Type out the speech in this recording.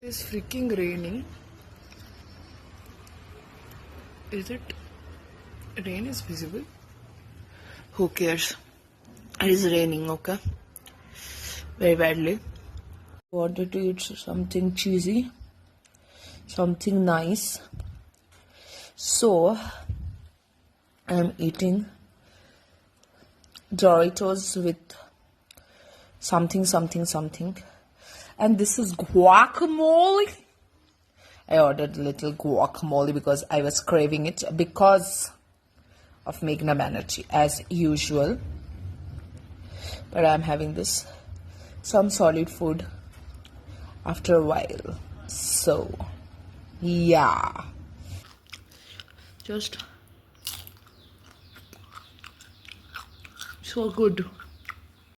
It's freaking raining. Is it? Rain is visible. Who cares? It is raining, okay? Very badly. Wanted to eat something cheesy, something nice. So, I'm eating Doritos with something. And this is guacamole. I ordered a little guacamole because I was craving it because of Meghna Banerjee as usual. But I'm having this, some solid food after a while. So, yeah. Just so good.